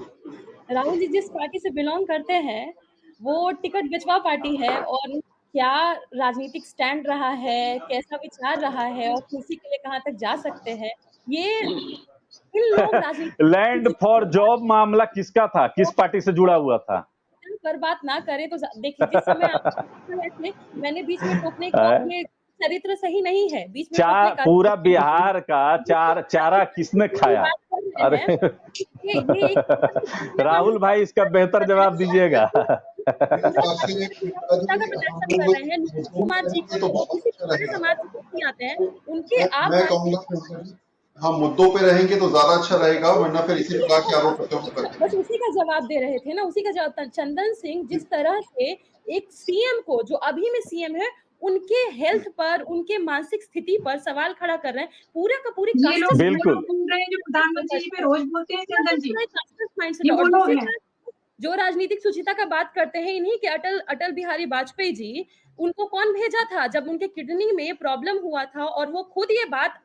राहुल जी जिस पार्टी से बिलोंग करते हैं वो टिकट बिचवा पार्टी है, और क्या राजनीतिक स्टैंड रहा है, कैसा विचार रहा है और कुर्सी के लिए कहाँ तक जा सकते हैं, ये इन लोग राजनीति लैंड फॉर जॉब मामला किसका था, किस पार्टी से जुड़ा हुआ था? पर बात ना करें तो देखिए, जिस समय आप मैंने बीच में टोकने का ये चरित्र सही नहीं है, बीच में पूरा बिहार का चारा किसने खाया? अरे राहुल भाई इसका बेहतर जवाब दीजिएगा। कुमार जी समाज से आते हैं उनके आप, मैं कहूँगा हम मुद्दों पे रहेंगे तो ज्यादा अच्छा रहेगा, वरना फिर इसी प्रकार के आरोप प्रत्यारोप। बस उसी का जवाब दे रहे थे ना, उसी का जवाब। चंदन सिंह जिस तरह से एक सीएम को, जो अभी में सीएम है, उनके हेल्थ पर, उनके मानसिक स्थिति पर सवाल खड़ा कर रहे हैं, पूरा का पूरी बिल्कुल बोल रहे हैं जो प्रधानमंत्री जी पे रोज बोलते हैं चंदन जी। जो राजनीतिक सुचिता का बात करते हैं, इन्हीं के अटल बिहारी वाजपेयी जी, उनको कौन भेजा था जब उनके किडनी में प्रॉब्लम हुआ था, और वो खुद ये बात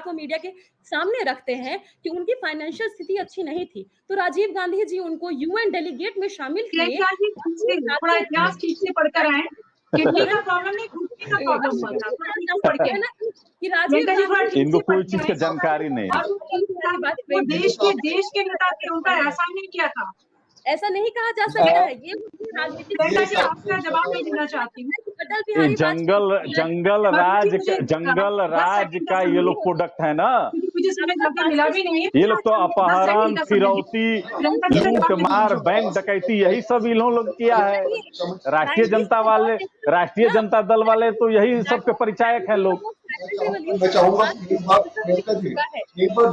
वो मीडिया के सामने रखते हैं कि उनकी फाइनेंशियल स्थिति अच्छी नहीं थी, तो राजीव गांधी जी उनको यूएन डेलीगेट में शामिल किए। थोड़ा इतिहास ठीक से पढ़कर आए, किडनी का प्रॉब्लम नहीं, घुटने का प्रॉब्लम हुआ था, पढ़ के कि राजीव गांधी इनको कोई चीज की जानकारी नहीं। देश के नेता थे, उनका एहसान नहीं किया था। ऐसा नहीं कहा जा सकता है, ये राजनीतिक आपका जवाब नहीं देना चाहती हूँ। जंगल राज का ये लोग प्रोडक्ट है ना, मुझे समझ मिला भी नहीं। ये लोग तो अपहरण, फिरौती, लूट मार, बैंक डकैती, यही सब इन लोग किया है। राष्ट्रीय जनता दल वाले तो यही सब के परिचायक है लोग। मैं चाहूंगा एक बार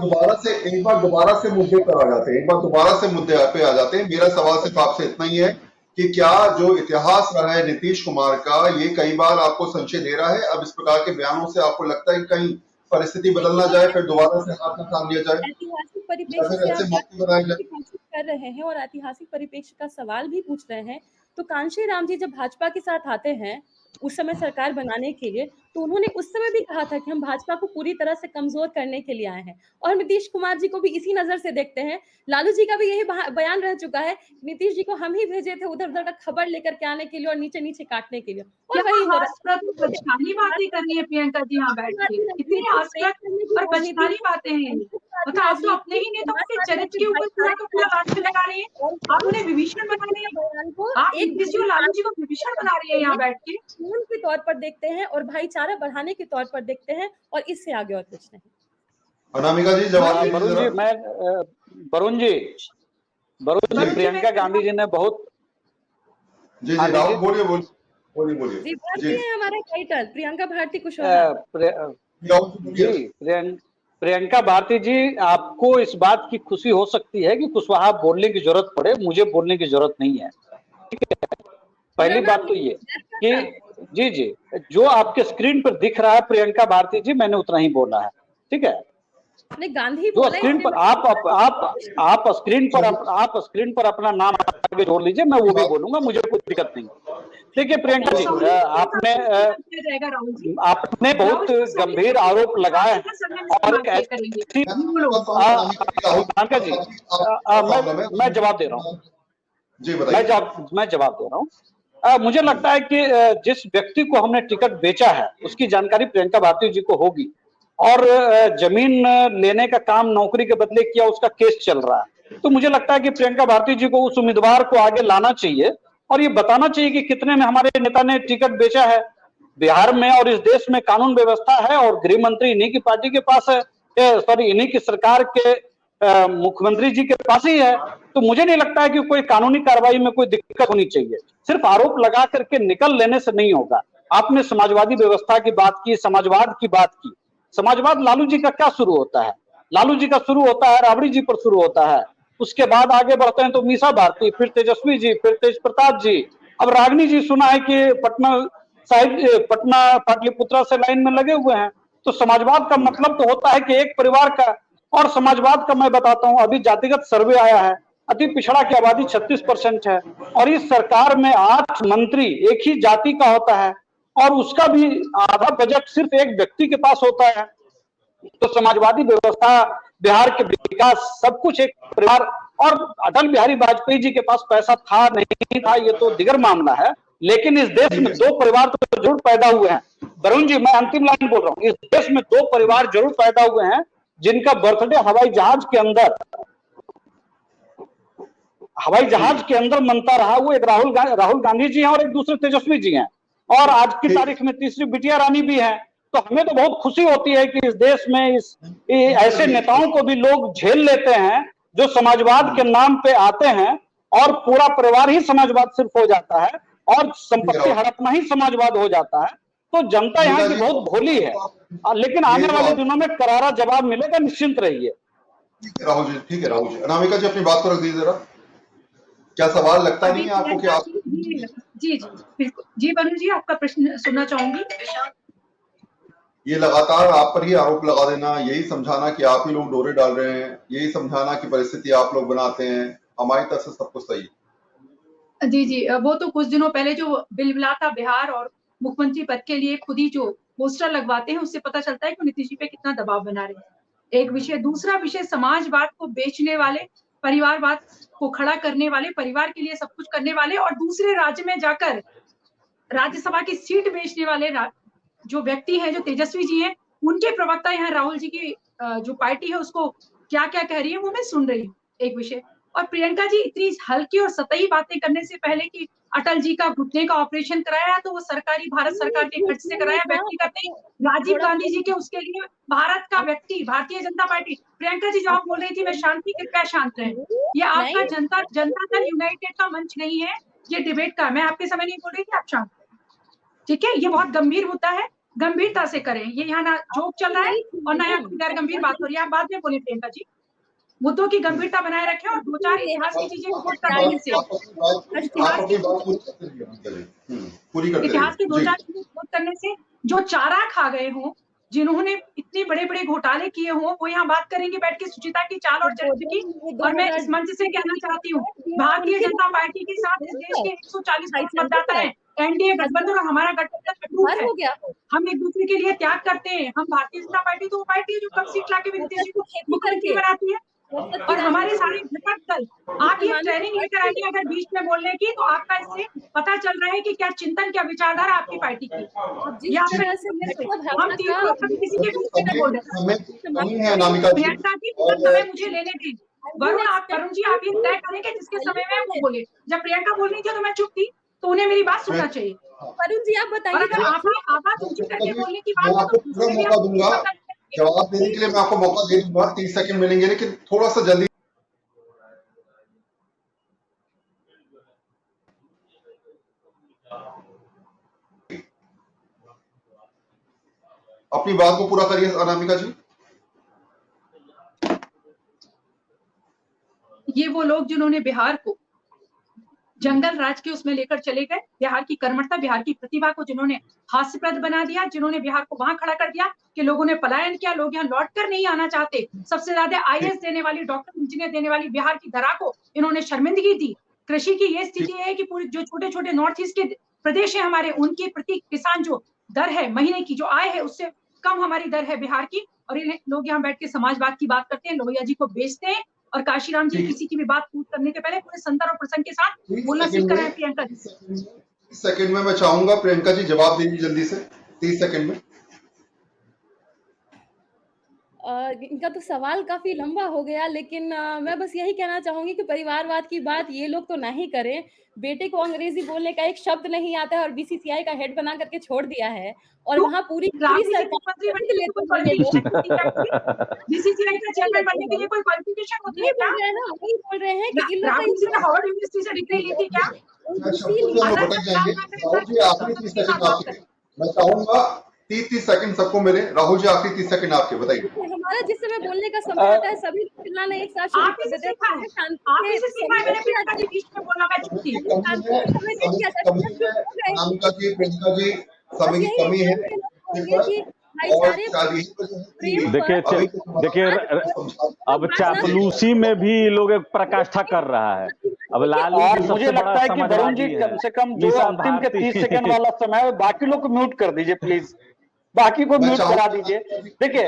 दोबारा से मुद्दे पर आ जाते हैं, दोबारा से मुद्दे पे आ जाते हैं। मेरा सवाल सिर्फ आपसे इतना ही है कि क्या जो इतिहास रहा है नीतीश कुमार का, ये कई बार आपको संशय दे रहा है? अब इस प्रकार के बयानों से आपको लगता है कि कहीं परिस्थिति बदल ना जाए, फिर दोबारा से हाथ में थाम लिया जाए, ऐतिहासिक परिप्रेक्ष्य ऐसे मौके बनाए जाए? कर रहे हैं और ऐतिहासिक परिप्रेक्ष्य का सवाल भी पूछ रहे हैं, तो कांशी राम जी जब भाजपा के साथ आते हैं उस समय सरकार बनाने के लिए, तो उन्होंने उस समय भी कहा था कि हम भाजपा को पूरी तरह से कमजोर करने के लिए आए हैं, और नीतीश कुमार जी को भी इसी नजर से देखते हैं। लालू जी का भी यही बयान रह चुका है, नीतीश जी को हम ही भेजे थे उधर उधर का खबर लेकर के आने के लिए और नीचे नीचे काटने के लिए, और वही हो रहा है। बातें करनी है प्रियंका जी, यहाँ बैठ के इतनी हास्यास्पद और बचकानी बातें हैं, मतलब आप तो अपने ही नेताओं के चरित्र के ऊपर पूरा का पूरा बात लगा रहे हैं। आप उन्हें विभीषण बना रहे हैं, आप एक लालू जी को विभीषण बना रही है यहाँ बैठ के, खून के तौर पर देखते हैं और भाईचारा बढ़ाने के तौर पर देखते हैं, और इससे आगे और कुछ नहीं। अनामिका जी जवाब वरुण जी, प्रियंका गांधी जी ने बहुत जी बोलिए। बोलिए बोलिए जी, भारती जी है हमारा टाइटल, प्रियंका भारती कुशवाहा। राहुल जी बोलिए। जी प्रियंका भारती जी, आपको इस बात की खुशी हो सकती है कि कुशवाहा बोलने की जरूरत पड़े, मुझे बोलने की जरूरत नहीं है। पहली बात तो ये कि जी जी, जो आपके स्क्रीन पर दिख रहा है प्रियंका भारती जी, मैंने उतना ही बोला है, ठीक है। आपने गांधी जो बोला स्क्रीन इसलिए पर आप स्क्रीन पर अपना नाम आगे जोड़ लीजिए, मैं वो भी बोलूंगा, मुझे कोई दिक्कत नहीं। देखिए प्रियंका जी, सॉरी आपने किया जाएगा राहुल जी। आपने राहुल बहुत जी सॉरी गंभीर आरोप लगाए का समय और इस्तेमाल एक किया ऐसी करेंगे। मैं जी बोलो। आपकी बात समझ रहा हूं, राहुल प्रियंका जी, मैं जवाब दे रहा हूँ, जी बताइए। मैं जवाब दे रहा हूँ। मुझे लगता है कि जिस व्यक्ति को हमने टिकट बेचा है उसकी जानकारी प्रियंका भारती जी को होगी, और जमीन लेने का काम नौकरी के बदले किया, उसका केस चल रहा है। तो मुझे लगता है कि प्रियंका भारती जी को उस उम्मीदवार को आगे लाना चाहिए और ये बताना चाहिए कि कितने में हमारे नेता ने टिकट बेचा है। बिहार में और इस देश में कानून व्यवस्था है और गृह मंत्री इन्हीं की पार्टी के पास है, सॉरी इन्हीं की सरकार के मुख्यमंत्री जी के पास ही है। तो मुझे नहीं लगता है कि कोई कानूनी कार्रवाई में कोई दिक्कत होनी चाहिए। सिर्फ आरोप लगा करके निकल लेने से नहीं होगा। आपने समाजवादी व्यवस्था की बात की, समाजवाद की बात की। समाजवाद लालू जी का क्या शुरू होता है? लालू जी का शुरू होता है राबड़ी जी पर शुरू होता है। उसके बाद आगे बढ़ते हैं तो मीसा भारती, फिर तेजस्वी जी, फिर तेज प्रताप जी, अब रागनी जी सुना है कि पटना साहिब, पटना पाटलिपुत्रा से लाइन में लगे हुए हैं। तो समाजवाद का मतलब तो होता है कि एक परिवार का, और समाजवाद का मैं बताता हूं, अभी जातिगत सर्वे आया है, अति पिछड़ा की आबादी 36% है और इस सरकार में 8 मंत्री एक ही जाति का होता है और उसका भी आधा बजट सिर्फ एक व्यक्ति के पास होता है। तो समाजवादी व्यवस्था, बिहार के विकास, सब कुछ एक परिवार, और अटल बिहारी वाजपेयी जी के पास पैसा था नहीं था ये तो दिगर मामला है, लेकिन इस देश में 2 परिवार तो जरूर पैदा हुए हैं। वरुण जी, मैं अंतिम लाइन बोल रहा हूं, इस देश में 2 परिवार जरूर पैदा हुए हैं जिनका बर्थडे हवाई जहाज के अंदर मनता रहा। वो एक राहुल गांधी जी हैं और एक दूसरे तेजस्वी जी हैं, और आज की तारीख में तीसरी बिटिया रानी भी है। तो हमें तो बहुत खुशी होती है कि इस देश में ऐसे नेताओं को भी लोग झेल लेते हैं जो समाजवाद के नाम पे आते हैं, और पूरा परिवार ही समाजवाद सिर्फ हो जाता है और संपत्ति हड़पना ही समाजवाद हो जाता है। तो जनता यहाँ की बहुत भोली है, लेकिन आने वाले दिनों में करारा जवाब मिलेगा, निश्चिंत रहिए। ठीक है राहुल जी, ठीक है राहुल जी। अनामिका जी अपनी बात को रख दीजिए जरा। क्या सवाल लगता नहीं है आपको कि आप जी बिल्कुल जी, वरुण जी आपका प्रश्न सुनना चाहूंगी। ये लगातार आप पर ही आरोप लगा देना, यही समझाना कि आप ही लोग डोरे डाल रहे हैं, यही समझाना कि परिस्थिति आप लोग बनाते हैं, हमारी तरफ से सब कुछ सही है। जी वो तो कुछ दिनों पहले जो बिलबिलाता बिहार और मुख्यमंत्री पद के लिए खुद ही जो पोस्टर लगवाते हैं उससे पता चलता है कि नीतीश जी पे कितना दबाव बना रहे हैं। एक विषय, दूसरा विषय समाजवाद को बेचने वाले, परिवारवाद को खड़ा करने वाले, परिवार के लिए सब कुछ करने वाले और दूसरे राज्य में जाकर राज्यसभा की सीट बेचने वाले जो व्यक्ति हैं, जो तेजस्वी जी हैं, उनके प्रवक्ता यहाँ राहुल जी की जो पार्टी है उसको क्या क्या कह रही है वो मैं सुन रही हूँ, एक विषय। और प्रियंका जी इतनी हल्की और सतही बातें करने से पहले कि अटल जी का घुटने का ऑपरेशन कराया तो वो सरकारी, भारत सरकार के खर्च से कराया, व्यक्तिगत नहीं, राजीव गांधी जी के उसके लिए भारत का व्यक्ति, भारतीय जनता पार्टी। प्रियंका जी जो आप बोल रही थी मैं शांति, कृपया शांत रहें। ये आपका जनता दल यूनाइटेड का मंच नहीं है, ये डिबेट का। मैं आपके समय नहीं बोल रही थी, आप शांत, ठीक है। ये बहुत गंभीर मुद्दा है, गंभीरता से करें। ये यहाँ ना जोक चल रहा है और ना यहाँ गैर गंभीर बात हो रही है। आप बाद में बोले प्रियंका जी, मुद्दों की गंभीरता बनाए रखें और 2-4 इतिहास की चीजें कोट कर देने से, इतिहास की 2-4 चीजें कोट करने से जो चारा खा गए हों, जिन्होंने इतने बड़े बड़े घोटाले किए हों, वो यहाँ बात करेंगे बैठ के सुचिता की चाल और चरित्र की। और मैं इस मंच से कहना चाहती हूँ, भारतीय जनता पार्टी के साथ इस देश के 140 करोड़ मतदाता है, एनडीए गठबंधन और हमारा गठबंधन अटूट है। हम एक दूसरे के लिए त्याग करते हैं। हम भारतीय जनता पार्टी तो वो पार्टी है जो कम सीट लाके भी नीतीश जी को मुख्यमंत्री बनाती है, और हमारे सारे घटक दल, आप ये ट्रेनिंग लेकर आइए अगर बीच में बोलने की, तो आपका इससे पता चल रहा है कि क्या चिंतन, क्या विचारधारा आपकी पार्टी की। हम 3 लोग कभी किसी के बीच में नहीं बोल रहे। प्रियंका जी समय मुझे लेने दें। वरुण जी आप ये तय करें कि जिसके समय में वो बोले। जब प्रियंका बोल रही थी तो मैं चुप थी, तो उन्हें मेरी बात सुनना चाहिए। वरुण जी आप बताइए, अगर आपने आवाज ऊंची करके बोलने की बात, आपको पूरा मौका दूंगा जवाब देने के लिए, मैं आपको मौका दे दूंगा, 30 सेकंड मिलेंगे, लेकिन थोड़ा सा जल्दी। अपनी बात को पूरा करिए अनामिका जी। ये वो लोग जिन्होंने बिहार को जंगल राज के उसमें लेकर चले गए, बिहार की कर्मठता, बिहार की प्रतिभा को जिन्होंने हास्यप्रद बना दिया, जिन्होंने बिहार को वहां खड़ा कर दिया कि लोगों ने पलायन किया, लोग यहाँ लौट कर नहीं आना चाहते। सबसे ज्यादा आईएएस देने वाली, डॉक्टर इंजीनियर देने वाली बिहार की धरा को इन्होंने शर्मिंदगी दी। कृषि की ये स्थिति है कि पूरे जो छोटे छोटे नॉर्थ ईस्ट के प्रदेश है हमारे, उनके प्रति किसान जो दर है महीने की, जो आय है, उससे कम हमारी दर है बिहार की, और ये लोग यहाँ बैठ के समाजवाद की बात करते हैं, लोहिया जी को बेचते हैं। और काशीराम जी किसी की भी बात पूछ करने के पहले पूरे संदर्भ और प्रसंग के साथ बोलना सीख कर आए प्रियंका जी। 30 सेकंड में मैं चाहूंगा प्रियंका जी जवाब दीजिए जल्दी से, 30 सेकंड में। इनका तो सवाल काफी लंबा हो गया, लेकिन मैं बस यही कहना चाहूंगी कि परिवारवाद की बात ये लोग तो नहीं करें। बेटे को अंग्रेजी बोलने का एक शब्द नहीं आता है और बीसीसीआई का हेड बना करके छोड़ दिया है, और वहां पूरी मंत्री बनने के लिए कोई क्वालिफिकेशन होती है क्या? बीसीसीआई का चेयरमैन बनने के लिए कोई क्वालिफिकेशन होती है क्या? वही बोल रहे हैं कि इन लोग राहुल जी ने हार्वर्ड यूनिवर्सिटी से डिग्री ली थी क्या? शब्दों से हम भटक जाएंगे। राहुल जी आखिरी 30 सेकंड आपके, मैं चाहूंगा 30 सेकंड सबको मिले। राहुल जी आखिरी 30 सेकंड आपके, बताइए। हमारा जिस समय बोलने का समय आता है सभी चिल्लाना एक साथ शुरू कर देते हैं। आप इसे सीखा है, मैंने प्रियंका जी बीच में बोलना मैं चुप थी। अनामिका जी, प्रियंका जी, समय की कमी है और देखिए अब चापलूसी में भी लोग एक प्रकाष्ठा कर रहा है। अब लालू और मुझे लगता है कि वरुण जी कम से कम जो अंतिम के 30 सेकंड वाला समय है, बाकी लोग को म्यूट कर दीजिए प्लीज, बाकी को म्यूट करा दीजिए। देखिए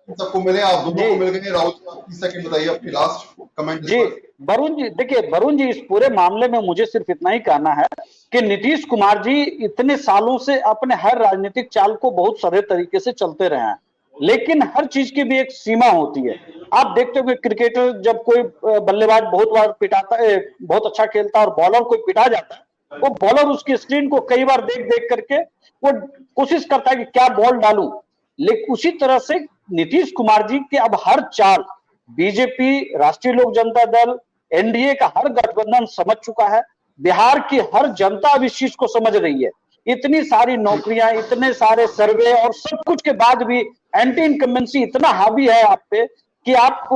सबको मिले, आप दोनों को मिल गए। राहुल जी 30 सेकंड बताइए अपनी लास्ट कमेंट जी। वरुण जी, देखिए वरुण जी, इस पूरे मामले में मुझे सिर्फ इतना ही कहना है कि नीतीश कुमार जी इतने सालों से अपने हर राजनीतिक चाल को बहुत सधे तरीके से चलते रहे हैं, लेकिन हर चीज की भी एक सीमा होती है। आप देखते हो कि क्रिकेटर जब कोई बल्लेबाज बहुत बार पिटाता है, बहुत अच्छा खेलता है और बॉलर कोई पिटा जाता है, वो बॉलर उसकी स्क्रीन को कई बार देख देख करके वो कोशिश करता है कि क्या बॉल डालूं। लेकिन उसी तरह से नीतीश कुमार जी के अब हर चाल बीजेपी, राष्ट्रीय लोक जनता दल, एनडीए का हर गठबंधन समझ चुका है। बिहार की हर जनता अब इस चीज को समझ रही है। इतनी सारी नौकरियां, इतने सारे सर्वे और सब कुछ के बाद भी एंटी इनकम्बेंसी इतना हावी है आप पे कि आप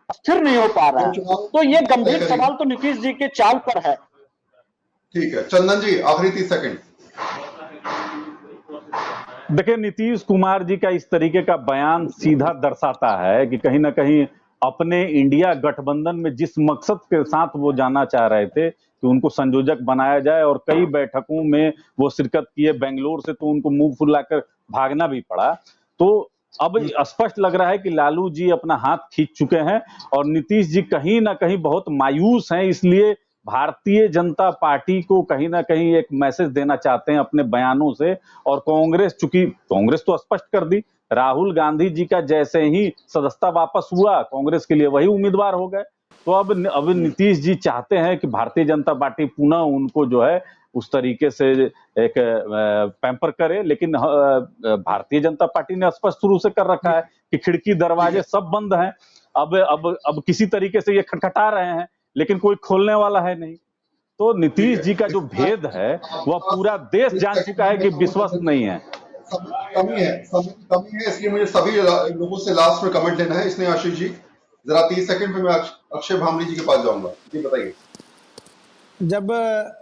स्थिर नहीं हो पा रहे हैं। तो ये गंभीर सवाल तो नीतीश जी के चाल पर है। ठीक है, चंदन जी आखिरी 30 सेकंड। देखिए नीतीश कुमार जी का इस तरीके का बयान सीधा दर्शाता है कि कहीं ना कहीं अपने इंडिया गठबंधन में जिस मकसद के साथ वो जाना चाह रहे थे कि उनको संयोजक बनाया जाए, और कई बैठकों में वो शिरकत किए बेंगलोर से, तो उनको मुंह फुलाकर भागना भी पड़ा। तो अब स्पष्ट लग रहा है कि लालू जी अपना हाथ खींच चुके हैं और नीतीश जी कहीं ना कहीं बहुत मायूस हैं। इसलिए भारतीय जनता पार्टी को कहीं ना कहीं एक मैसेज देना चाहते हैं अपने बयानों से। और कांग्रेस, चूंकि कांग्रेस तो स्पष्ट कर दी, राहुल गांधी जी का जैसे ही सदस्यता वापस हुआ, कांग्रेस के लिए वही उम्मीदवार हो गए। तो अब नीतीश जी चाहते हैं कि भारतीय जनता पार्टी पुनः उनको जो है उस तरीके से एक पैम्पर करे। लेकिन भारतीय जनता पार्टी ने स्पष्ट शुरू से कर रखा है कि खिड़की दरवाजे सब बंद हैं। अब किसी तरीके से ये खटखटा रहे हैं, लेकिन कोई खोलने वाला है नहीं। तो नीतीश जी का जो भेद है वह पूरा देश जान चुका है कि विश्वस्त नहीं है। कमी है, इसलिए मुझे सभी लोगों से लास्ट में कमेंट लेना है। इसलिए आशीष जी जरा 30 सेकंड पे मैं अक्षय भामरी जी के पास जाऊंगा। जी बताइए। जब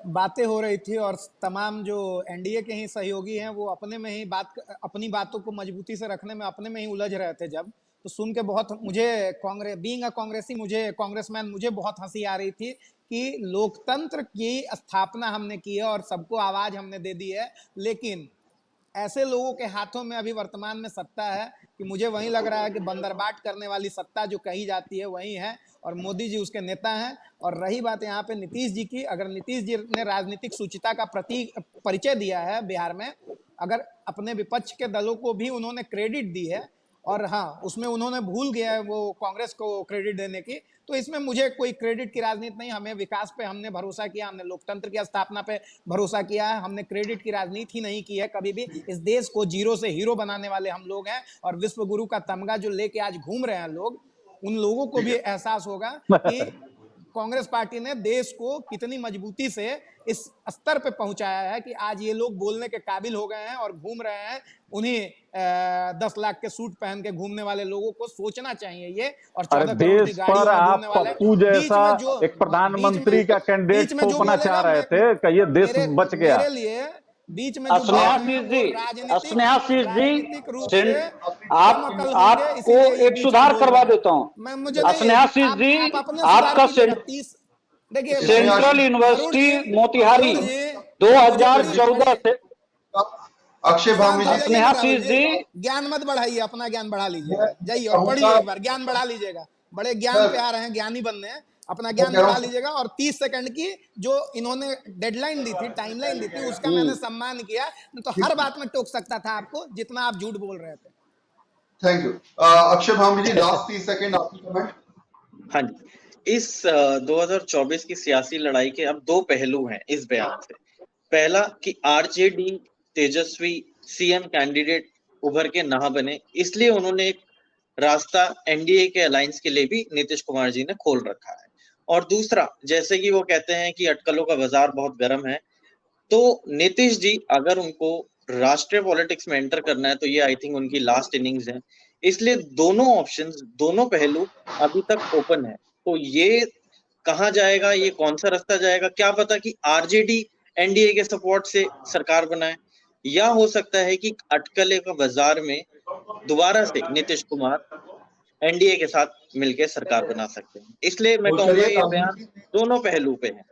बातें हो रही थी और तमाम जो एनडीए के ही सहयोगी हैं वो अपने में ही अपनी बातों को मजबूती से रखने में अपने में ही उलझ रहे थे, जब तो सुन के बहुत मुझे बीइंग अ कांग्रेसी कांग्रेसमैन मुझे बहुत हंसी आ रही थी कि लोकतंत्र की स्थापना हमने की है और सबको आवाज हमने दे दी है, लेकिन ऐसे लोगों के हाथों में अभी वर्तमान में सत्ता है कि मुझे वही लग रहा है कि बंदरबाट करने वाली सत्ता जो कही जाती है वही है, और मोदी जी उसके नेता हैं। और रही बात यहाँ पे नीतीश जी की, अगर नीतीश जी ने राजनीतिक सूचिता का परिचय दिया है बिहार में, अगर अपने विपक्ष के दलों को भी उन्होंने क्रेडिट दी है, और हाँ उसमें उन्होंने भूल गया है वो कांग्रेस को क्रेडिट देने की, तो इसमें मुझे कोई क्रेडिट की राजनीति नहीं। हमें विकास पे हमने भरोसा किया, हमने लोकतंत्र की स्थापना पे भरोसा किया है, हमने क्रेडिट की राजनीति ही नहीं की है कभी भी। इस देश को जीरो से हीरो बनाने वाले हम लोग हैं, और विश्व गुरु का तमगा जो लेके आज घूम रहे हैं लोग, उन लोगों को भी एहसास होगा कि कांग्रेस पार्टी ने देश को कितनी मजबूती से इस स्तर पे पहुंचाया है कि आज ये लोग बोलने के काबिल हो गए हैं और घूम रहे हैं। उन्हीं 10 लाख के सूट पहन के घूमने वाले लोगों को सोचना चाहिए ये, और अरे 14 करोड़ की देश गाड़ियों पर में आप घूमने वाले पप्पू जैसा एक प्रधानमंत्री का कैंडिडेट थोपना चाह रहे थे कि ये देश बच गया। मेरे लिए बीच में जो स्नेहाशीष बात है, जी, वो स्नेहाशीष जी, राजनीतिक रूप से आप आपको एक सुधार करवा देता हूँ। स्नेहाशीष जी, आपका देखिए सेंट्रल यूनिवर्सिटी मोतिहारी 2014 से अक्षय भामी जी, स्नेहाशीष जी, ज्ञान मत बढ़ाइए, अपना ज्ञान बढ़ा लीजिएगा, जाइए और पढ़िए एक बार, ज्ञान बढ़ा लीजिएगा। बड़े ज्ञान पे आ रहे हैं, ज्ञानी बनने हैं, अपना ज्ञान बढ़ा लीजिएगा। और 30 सेकंड की जो इन्होंने डेडलाइन दी थी, टाइमलाइन दी थी, उसका मैंने सम्मान किया। तो हर बात में टोक सकता था आपको, जितना आप झूठ बोल रहे थे। Thank you. Akshay Bhami ji, last 30 second आपकी कमेंट। हाँ जी, इस 2024 की सियासी लड़ाई के अब दो पहलू हैं इस बयान से। पहला कि आरजेडी तेजस्वी सीएम कैंडिडेट उभर के ना बने, इसलिए उन्होंने एक रास्ता एनडीए के अलायंस के लिए भी नीतीश कुमार जी ने खोल रखा है। और दूसरा, जैसे कि वो कहते हैं कि अटकलों का बाजार बहुत गर्म है, तो नीतीश जी अगर उनको राष्ट्रीय पॉलिटिक्स में एंटर करना है तो ये आई थिंक उनकी लास्ट इनिंग्स है। इसलिए दोनों ऑप्शंस, दोनों पहलू अभी तक ओपन है। तो ये कहाँ जाएगा, ये कौन सा रास्ता जाएगा, क्या पता कि आरजेडी एनडीए के सपोर्ट से सरकार बनाए, या हो सकता है कि अटकले का बाजार में दोबारा से नीतीश कुमार एनडीए के साथ मिलकर सरकार बना सकते हैं। इसलिए मैं कहूंगा ये बयान दोनों पहलू पे है।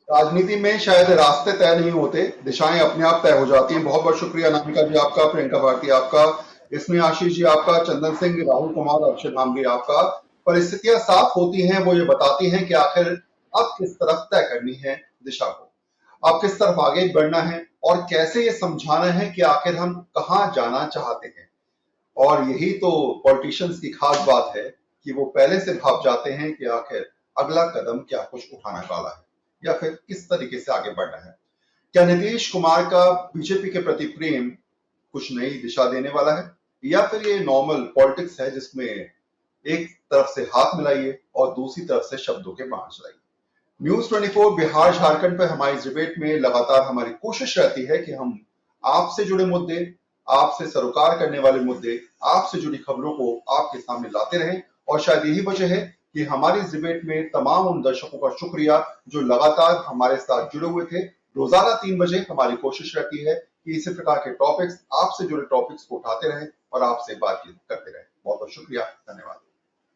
राजनीति में शायद रास्ते तय नहीं होते, दिशाएं अपने आप तय हो जाती हैं। बहुत बहुत शुक्रिया अनामिका जी आपका, प्रियंका भारती आपका, इसमें आशीष जी आपका, चंदन सिंह, राहुल कुमार, अक्षय भामरी आपका। परिस्थितियां साफ होती हैं, वो ये बताती हैं कि आखिर अब किस तरफ तय करनी है दिशा को, अब किस तरफ आगे बढ़ना है और कैसे ये समझाना है कि आखिर हम कहाँ जाना चाहते हैं। और यही तो पॉलिटिशियंस की खास बात है कि वो पहले से भाप जाते हैं कि आखिर अगला कदम क्या कुछ उठाने वाला है या फिर किस तरीके से आगे बढ़ना है। क्या नीतीश कुमार का बीजेपी के प्रति प्रेम कुछ नई दिशा देने वाला है, या फिर ये नॉर्मल पॉलिटिक्स है जिसमें एक तरफ से हाथ मिलाइए और दूसरी तरफ से शब्दों के बाण चलाइए। न्यूज 24 बिहार झारखंड पर हमारी इस डिबेट में लगातार हमारी कोशिश रहती है कि हम आपसे जुड़े मुद्दे, आपसे सरोकार करने वाले मुद्दे, आपसे जुड़ी खबरों को आपके सामने लाते रहें। और शायद यही वजह है कि हमारी इस डिबेट में तमाम उन दर्शकों का शुक्रिया जो लगातार हमारे साथ जुड़े हुए थे। रोजाना 3 बजे हमारी कोशिश रहती है कि इसी प्रकार के टॉपिक्स, आपसे जुड़े टॉपिक्स को उठाते रहें और आपसे बातचीत करते रहें। बहुत बहुत शुक्रिया, धन्यवाद।